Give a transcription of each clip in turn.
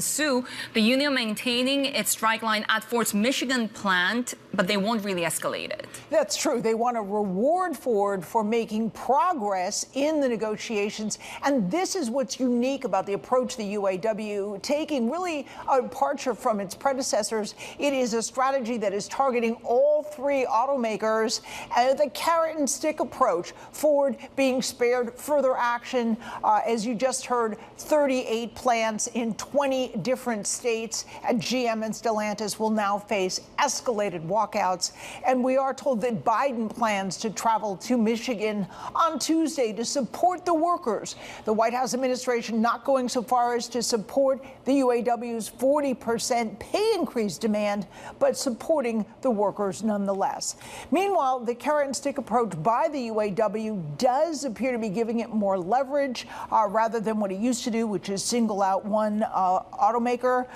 sue, the union maintaining its strike line at Ford's Michigan plant, but they won't really escalate it. That's true. They want to reward Ford for making progress in the negotiations. And this is what's unique about the approach the UAW taking, really a departure from its predecessors. It is a strategy that is targeting all three automakers, the carrot and stick approach. Ford being spared further action. As you just heard, 38 plants in 20 different states at GM and Stellantis will now face escalated walkouts. And we are told that Biden plans to travel to Michigan on Tuesday to support the workers. The White House administration not going so far as to support the UAW's 40% pay increase demand, but supporting the workers nonetheless. Meanwhile, the carrot and stick approach by the UAW does appear to be giving it more leverage rather than what it used to do, which is single out one automaker.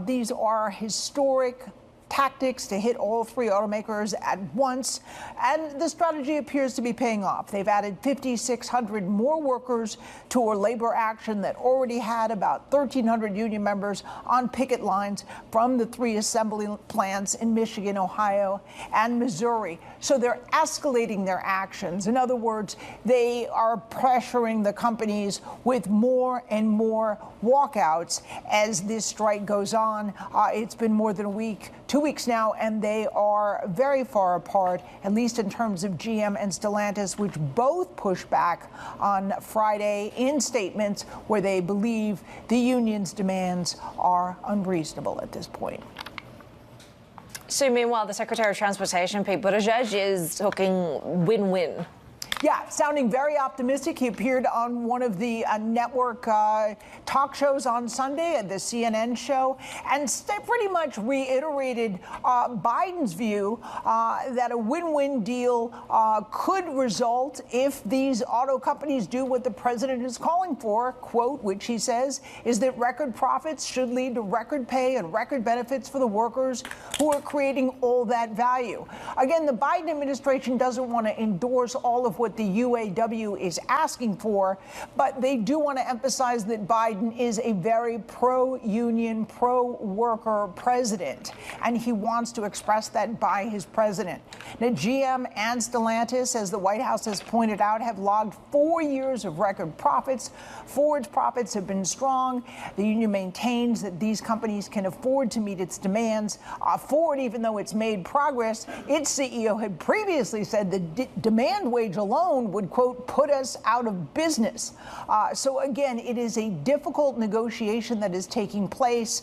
These are historic tactics to hit all three automakers at once, and the strategy appears to be paying off. They've added 5,600 more workers to a labor action that already had about 1,300 union members on picket lines from the three assembly plants in Michigan, Ohio, and Missouri. So they're escalating their actions. In other words, they are pressuring the companies with more and more walkouts as this strike goes on. It's been more than a week, 2 weeks now, and they are very far apart, at least in terms of GM and Stellantis, which both pushed back on Friday in statements where they believe the union's demands are unreasonable at this point. So meanwhile, the Secretary of Transportation, Pete Buttigieg, is talking win-win. Yeah, sounding very optimistic. He appeared on one of the network talk shows on Sunday, the CNN show, and pretty much reiterated Biden's view that a win-win deal could result if these auto companies do what the president is calling for, quote, which he says is that record profits should lead to record pay and record benefits for the workers who are creating all that value. Again, the Biden administration doesn't want to endorse all of what the UAW is asking for, but they do want to emphasize that Biden is a very pro-union, pro-worker president, and he wants to express that by his president. Now, GM and Stellantis, as the White House has pointed out, have logged 4 years of record profits. Ford's profits have been strong. The union maintains that these companies can afford to meet its demands. Ford, even though it's made progress, its CEO had previously said the demand wage alone would, quote, put us out of business. So again, it is a difficult negotiation that is taking place.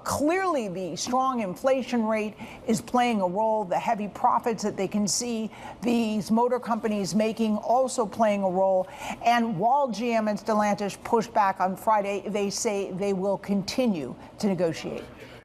Clearly, the strong inflation rate is playing a role. The heavy profits that they can see these motor companies making also playing a role. And while GM and Stellantis pushed back on Friday, they say they will continue to negotiate.